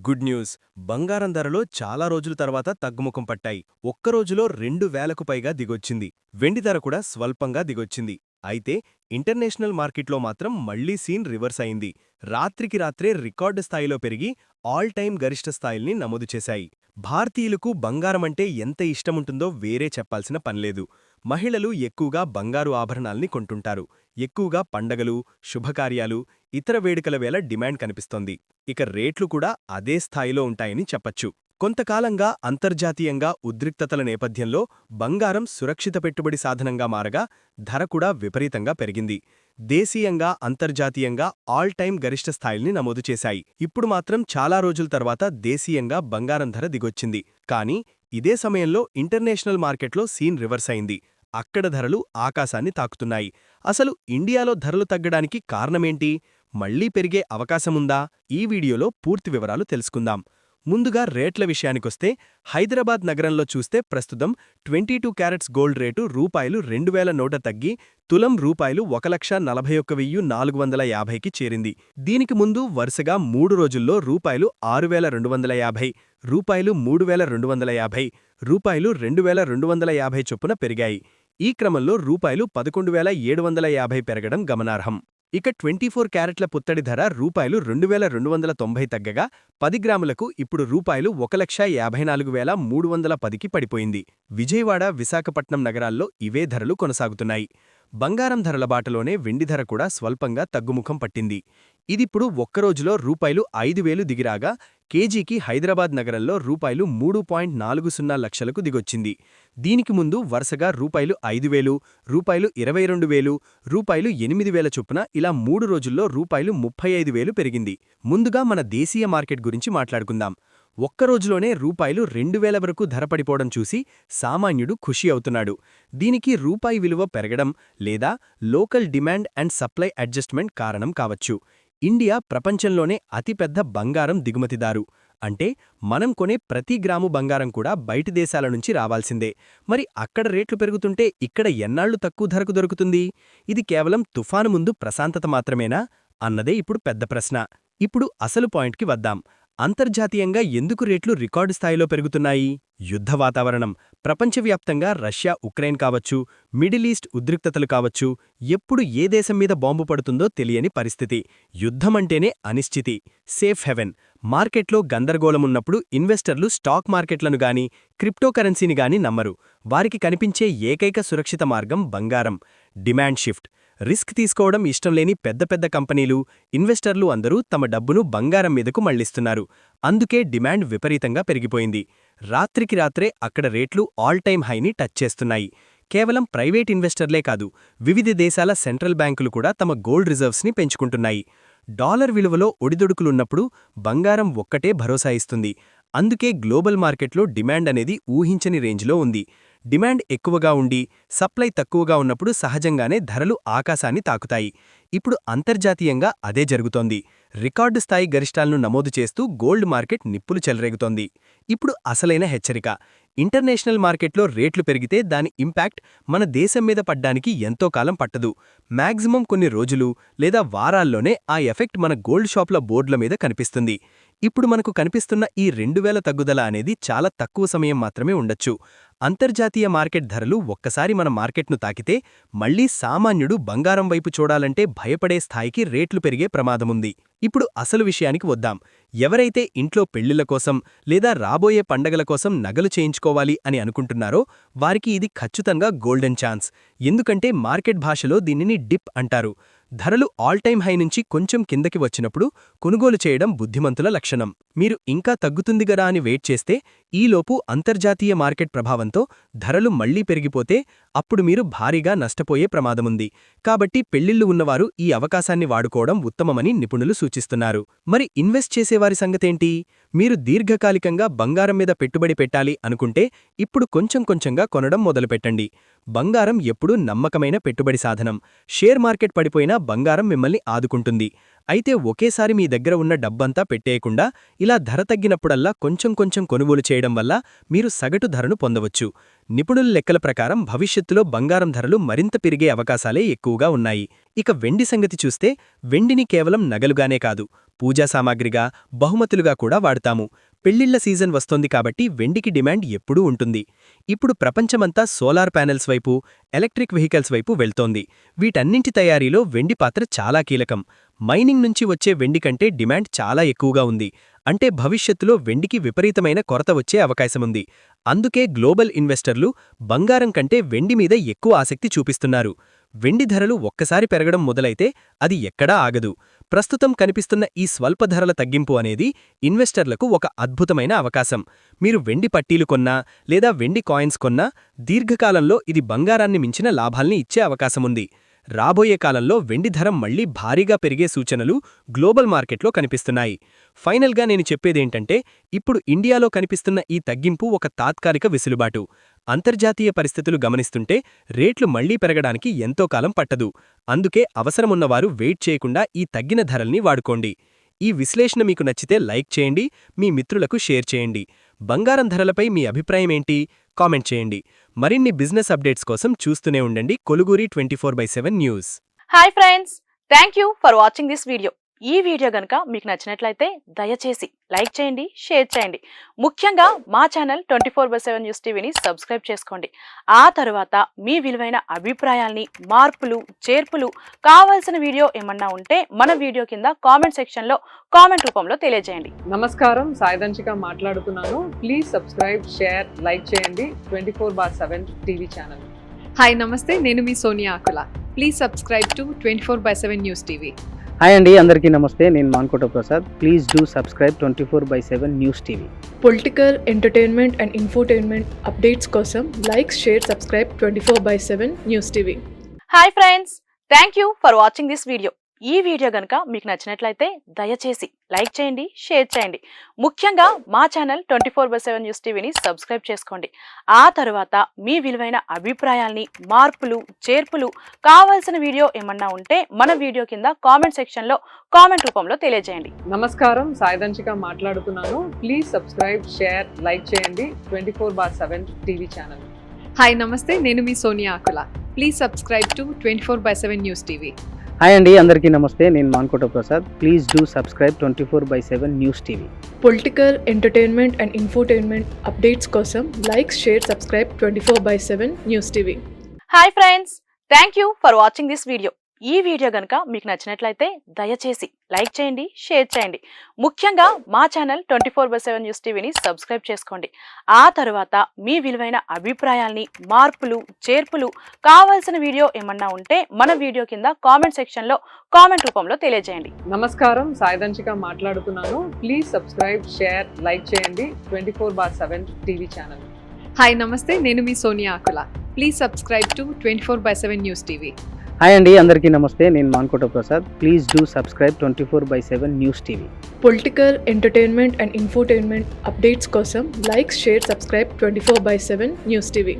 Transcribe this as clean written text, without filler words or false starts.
Good news. బంగారం ధరలో చాలా రోజుల తర్వాత తగ్గుముఖం పట్టాయి. ఒక్కరోజులో 2,000కు పైగా దిగొచ్చింది. వెండి ధర కూడా స్వల్పంగా దిగొచ్చింది. అయితే ఇంటర్నేషనల్ మార్కెట్లో మాత్రం మళ్లీ సీన్ రివర్స్ అయింది. రాత్రికి రాత్రే రికార్డు స్థాయిలో పెరిగి ఆల్ టైమ్ గరిష్ట స్థాయిల్ని నమోదు చేశాయి. భారతీయులకు బంగారమంటే ఎంత ఇష్టముంటుందో వేరే చెప్పాల్సిన పనిలేదు. మహిళలు ఎక్కువగా బంగారు ఆభరణాల్ని కొంటుంటారు. ఎక్కువగా పండగలు, శుభకార్యాలు, ఇతర వేడుకల వేళ డిమాండ్ కనిపిస్తోంది. ఇక రేట్లు కూడా అదే స్థాయిలో ఉంటాయని చెప్పచ్చు. కొంతకాలంగా అంతర్జాతీయంగా ఉద్రిక్తతల నేపథ్యంలో బంగారం సురక్షిత పెట్టుబడి సాధనంగా మారగా ధర కూడా విపరీతంగా పెరిగింది. దేశీయంగా, అంతర్జాతీయంగా ఆల్ టైమ్ గరిష్ట స్థాయిల్ని నమోదు చేశాయి. ఇప్పుడు మాత్రం చాలా రోజుల తర్వాత దేశీయంగా బంగారం ధర దిగొచ్చింది. కానీ ఇదే సమయంలో ఇంటర్నేషనల్ మార్కెట్లో సీన్ రివర్స్ అయింది. అక్కడ ధరలు ఆకాశాన్ని తాకుతున్నాయి. అసలు ఇండియాలో ధరలు తగ్గడానికి కారణమేంటి? మళ్లీ పెరిగే అవకాశముందా? ఈ వీడియోలో పూర్తి వివరాలు తెలుసుకుందాం. ముందుగా రేట్ల విషయానికొస్తే హైదరాబాద్ నగరంలో చూస్తే ప్రస్తుతం 22 క్యారెట్స్ గోల్డ్ రేటు రూపాయలు 2,000 నోట తగ్గి తులం రూపాయలు 1,41,450కి చేరింది. దీనికి ముందు వరుసగా 3 రోజుల్లో రూపాయలు 6,250, రూపాయలు 3,250, రూపాయలు 2,250 చొప్పున పెరిగాయి. ఈ క్రమంలో రూపాయలు 11,750 పెరగడం గమనార్హం. ఇక 24 క్యారెట్ల పుత్తడి ధర రూపాయలు 2,290 తగ్గగా 10 గ్రాములకు ఇప్పుడు రూపాయలు 1,54,310కి పడిపోయింది. విజయవాడ, విశాఖపట్నం నగరాల్లో ఇవే ధరలు కొనసాగుతున్నాయి. బంగారం ధరల బాటలోనే వెండి ధర కూడా స్వల్పంగా తగ్గుముఖం పట్టింది. ఇదిప్పుడు ఒక్కరోజులో రూపాయలు 5,000 దిగిరాగా కేజీకి హైదరాబాద్ నగరంలో రూపాయలు 3.40 లక్షలకు దిగొచ్చింది. దీనికి ముందు వరుసగా రూపాయలు 5,000, రూపాయలు 22,000, రూపాయలు 8,000 చొప్పున ఇలా 3 రోజుల్లో రూపాయలు 35,000 పెరిగింది. ముందుగా మన దేశీయ మార్కెట్ గురించి మాట్లాడుకుందాం. ఒక్కరోజులోనే రూపాయలు 2,000 వరకు ధర పడిపోవడం చూసి సామాన్యుడు ఖుషి అవుతున్నాడు. దీనికి రూపాయి విలువ పెరగడం లేదా local demand and supply adjustment కారణం కావచ్చు. ఇండియా ప్రపంచంలోనే అతిపెద్ద బంగారం దిగుమతిదారు. అంటే మనం కొనే ప్రతి గ్రాము బంగారం కూడా బయటి దేశాల నుంచి రావాల్సిందే. మరి అక్కడ రేట్లు పెరుగుతుంటే ఇక్కడ ఎన్నాళ్లు తక్కువ ధరకు దొరుకుతుంది? ఇది కేవలం తుఫాను ముందు ప్రశాంతత మాత్రమేనా అన్నదే ఇప్పుడు పెద్ద ప్రశ్న. ఇప్పుడు అసలు పాయింట్కి వద్దాం. అంతర్జాతీయంగా ఎందుకు రేట్లు రికార్డు స్థాయిలో పెరుగుతున్నాయి? యుద్ధ వాతావరణం. ప్రపంచవ్యాప్తంగా రష్యా, ఉక్రెయిన్ కావచ్చు, మిడిల్ ఈస్ట్ ఉద్రిక్తతలు కావచ్చు, ఎప్పుడు ఏ దేశం మీద బాంబు పడుతుందో తెలియని పరిస్థితి. యుద్ధమంటేనే అనిశ్చితి. Safe haven. మార్కెట్లో గందరగోళమున్నప్పుడు ఇన్వెస్టర్లు స్టాక్ మార్కెట్లను గాని, క్రిప్టోకరెన్సీని గాని నమ్మరు. వారికి కనిపించే ఏకైక సురక్షిత మార్గం బంగారం. Demand shift. రిస్క్ తీసుకోవడం ఇష్టంలేని పెద్ద పెద్ద కంపెనీలు, ఇన్వెస్టర్లు అందరూ తమ డబ్బును బంగారం మీదకు మళ్లిస్తున్నారు. అందుకే డిమాండ్ విపరీతంగా పెరిగిపోయింది. రాత్రికి రాత్రే అక్కడ రేట్లు ఆల్ టైమ్ హైని టచ్ చేస్తున్నాయి. కేవలం ప్రైవేట్ ఇన్వెస్టర్లే కాదు, వివిధ దేశాల సెంట్రల్ బ్యాంకులు కూడా తమ గోల్డ్ రిజర్వ్స్ని పెంచుకుంటున్నాయి. డాలర్ విలువలో ఒడిదుడుకులున్నప్పుడు బంగారం ఒక్కటే భరోసా ఇస్తుంది. అందుకే గ్లోబల్ మార్కెట్లో డిమాండ్ అనేది ఊహించని రేంజ్లో ఉంది. డిమాండ్ ఎక్కువగా ఉండి సప్లై తక్కువగా ఉన్నప్పుడు సహజంగానే ధరలు ఆకాశాన్ని తాకుతాయి. ఇప్పుడు అంతర్జాతీయంగా అదే జరుగుతోంది. రికార్డు స్థాయి గరిష్టాలను నమోదు చేస్తూ గోల్డ్ మార్కెట్ నిప్పులు చెలరేగుతోంది. ఇప్పుడు అసలైన హెచ్చరిక. ఇంటర్నేషనల్ మార్కెట్లో రేట్లు పెరిగితే దాని ఇంపాక్ట్ మన దేశం మీద పడ్డానికి ఎంతో కాలం పట్టదు. మ్యాక్సిమం కొన్ని రోజులు లేదా వారాల్లోనే ఆ ఎఫెక్ట్ మన గోల్డ్ షాప్ల బోర్డుల మీద కనిపిస్తుంది. ఇప్పుడు మనకు కనిపిస్తున్న ఈ 2,000 తగ్గుదల అనేది చాలా తక్కువ సమయం మాత్రమే ఉండొచ్చు. అంతర్జాతీయ మార్కెట్ ధరలు ఒక్కసారి మన మార్కెట్ను తాకితే మళ్లీ సామాన్యుడు బంగారం వైపు చూడాలంటే భయపడే స్థాయికి రేట్లు పెరిగే ప్రమాదముంది. ఇప్పుడు అసలు విషయానికి వద్దాం. ఎవరైతే ఇంట్లో పెళ్లిళ్ల కోసం లేదా రాబోయే పండగల కోసం నగలు చేయించుకోవాలి అని అనుకుంటున్నారో వారికి ఇది ఖచ్చితంగా గోల్డెన్ ఛాన్స్. ఎందుకంటే మార్కెట్ భాషలో దీనిని డిప్ అంటారు. ధరలు ఆల్ టైమ్ హై నుంచి కొంచెం కిందకి వచ్చినప్పుడు కొనుగోలు చేయడం బుద్ధిమంతుల లక్షణం. మీరు ఇంకా తగ్గుతుంది గదా అని వెయిట్ చేస్తే ఈలోపు అంతర్జాతీయ మార్కెట్ ప్రభావంతో ధరలు మళ్లీ పెరిగిపోతే అప్పుడు మీరు భారీగా నష్టపోయే ప్రమాదముంది. కాబట్టి పెళ్లిళ్లు ఉన్నవారు ఈ అవకాశాన్ని వాడుకోవడం ఉత్తమమని నిపుణులు సూచిస్తున్నారు. మరి ఇన్వెస్ట్ చేసేవారి సంగతేంటి? మీరు దీర్ఘకాలికంగా బంగారం మీద పెట్టుబడి పెట్టాలి అనుకుంటే ఇప్పుడు కొంచెం కొంచెంగా కొనడం మొదలుపెట్టండి. బంగారం ఎప్పుడూ నమ్మకమైన పెట్టుబడి సాధనం. షేర్ మార్కెట్ పడిపోయినా బంగారం మిమ్మల్ని ఆదుకుంటుంది. అయితే ఒకేసారి మీ దగ్గర ఉన్న డబ్బంతా పెట్టేయకుండా ఇలా ధర తగ్గినప్పుడల్లా కొంచెం కొంచెం కొనుగోలు చేయడం వల్ల మీరు సగటు ధరను పొందవచ్చు. నిపుణుల లెక్కల ప్రకారం భవిష్యత్తులో బంగారం ధరలు మరింత పెరిగే అవకాశాలే ఎక్కువగా ఉన్నాయి. ఇక వెండి సంగతి చూస్తే వెండిని కేవలం నగలుగానే కాదు, పూజా సామాగ్రిగా, బహుమతులుగా కూడా వాడతాము. పెళ్లిళ్ల సీజన్ వస్తోంది కాబట్టి వెండికి డిమాండ్ ఎప్పుడూ ఉంటుంది. ఇప్పుడు ప్రపంచమంతా సోలార్ ప్యానెల్స్ వైపు, ఎలక్ట్రిక్ వెహికల్స్ వైపు వెళ్తోంది. వీటన్నింటి తయారీలో వెండి పాత్ర చాలా కీలకం. మైనింగ్ నుంచి వచ్చే వెండి కంటే డిమాండ్ చాలా ఎక్కువగా ఉంది. అంటే భవిష్యత్తులో వెండికి విపరీతమైన కొరత వచ్చే అవకాశముంది. అందుకే గ్లోబల్ ఇన్వెస్టర్లు బంగారం కంటే వెండి మీద ఎక్కువ ఆసక్తి చూపిస్తున్నారు. వెండి ధరలు ఒక్కసారి పెరగడం మొదలైతే అది ఎక్కడా ఆగదు. ప్రస్తుతం కనిపిస్తున్న ఈ స్వల్ప ధరల తగ్గింపు అనేది ఇన్వెస్టర్లకు ఒక అద్భుతమైన అవకాశం. మీరు వెండి పట్టీలు కొన్నా లేదా వెండి కాయిన్స్ కొన్నా దీర్ఘకాలంలో ఇది బంగారాన్ని మించిన లాభాల్ని ఇచ్చే అవకాశముంది. రాబోయే కాలంలో వెండి ధర మళ్లీ భారీగా పెరిగే సూచనలు గ్లోబల్ మార్కెట్లో కనిపిస్తున్నాయి. ఫైనల్గా నేను చెప్పేదేంటంటే, ఇప్పుడు ఇండియాలో కనిపిస్తున్న ఈ తగ్గింపు ఒక తాత్కాలిక వెసులుబాటు. అంతర్జాతీయ పరిస్థితులు గమనిస్తుంటే రేట్లు మళ్లీ పెరగడానికి ఎంతో కాలం పట్టదు. అందుకే అవసరమున్నవారు వెయిట్ చేయకుండా ఈ తగ్గిన ధరల్ని వాడుకోండి. ఈ విశ్లేషణ మీకు నచ్చితే లైక్ చేయండి, మీ మిత్రులకు షేర్ చేయండి. బంగారం ధరలపై మీ అభిప్రాయమేంటి? కామెంట్ చేయండి. మరిన్ని బిజినెస్ అప్డేట్స్ కోసం చూస్తూనే ఉండండి కొలుగురి 24/7 news. Hi friends, thank you for watching this video. ఈ వీడియో గనుక మీకు నచ్చినట్లయితే దయచేసి లైక్ చేయండి, షేర్ చేయండి. ముఖ్యంగా మా ఛానల్ 24/7 న్యూస్ టీవీని సబ్స్క్రైబ్ చేసుకోండి. ఆ తర్వాత మీ విలువైన అభిప్రాయాల్ని, మార్పులు, చేర్పులు, కావాల్సిన వీడియో ఏమన్నా ఉంటే మన వీడియో కింద కామెంట్ సెక్షన్లో కామెంట్ రూపంలో తెలియజేయండి. నమస్కారం, సాయిదంచిక మాట్లాడుతున్నాను. ప్లీజ్ సబ్స్క్రైబ్, షేర్, లైక్ చేయండి 24/7 టీవీ ఛానల్. హాయ్ నమస్తే, నేను మీ Sonia Akula. Please subscribe to 24/7 news TV. Hi అండి, అందరికీ నమస్తే. నేను Mankota Prasad. Please do subscribe 24/7 news TV. Political, entertainment and infotainment updates కోసం like, share, subscribe 24/7 news TV. Hi friends, thank you for watching this video. ఈ video గనుక మీకు నచ్చినట్లయితే దయచేసి లైక్ చేయండి, షేర్ చేయండి. ముఖ్యంగా మా ఛానల్ 24/7 న్యూస్ టీవీని సబ్స్క్రైబ్ చేసుకోండి. ఆ తర్వాత మీ విలువైన అభిప్రాయాల్ని, మార్పులు, చేర్పులు, కావాల్సిన వీడియో ఏమన్నా ఉంటే మన వీడియో కింద కామెంట్ సెక్షన్లో కామెంట్ రూపంలో తెలియజేయండి. నమస్కారం, సాయిదంచిక మాట్లాడుతున్నాను. ప్లీజ్ సబ్స్క్రైబ్, షేర్, లైక్ చేయండి 24/7 టీవీ ఛానల్. హాయ్ నమస్తే, నేను మీ Sonia Akula. Please subscribe to 24/7 news TV. Hi అండి, అందరికీ నమస్తే. నేను Mankota Prasad. Please do subscribe 24/7 news TV. Political, entertainment and infotainment updates కోసం like, share, subscribe 24/7 news TV. Hi friends, thank you for watching this video. ఈ video గనుక మీకు నచ్చినట్లయితే దయచేసి లైక్ చేయండి, షేర్ చేయండి. ముఖ్యంగా మా ఛానల్ 24/7 న్యూస్ టీవీని సబ్స్క్రైబ్ చేసుకోండి. ఆ తర్వాత మీ విలువైన అభిప్రాయాల్ని, మార్పులు, చేర్పులు, కావాల్సిన వీడియో ఏమన్నా ఉంటే మన వీడియో కింద కామెంట్ సెక్షన్లో కామెంట్ రూపంలో తెలియజేయండి. నమస్కారం, సాయిదంచిక మాట్లాడుతున్నాను. ప్లీజ్ సబ్స్క్రైబ్, షేర్, లైక్ చేయండి 24/7 టీవీ ఛానల్. హాయ్ నమస్తే, నేను మీ Sonia Akula. Please subscribe to 24/7 news TV. Hi అండి, అందరికీ నమస్తే. నేను Mankota Prasad. Please do subscribe 24/7 news TV. Political, entertainment and infotainment updates కోసం like, share, subscribe 24/7 news TV.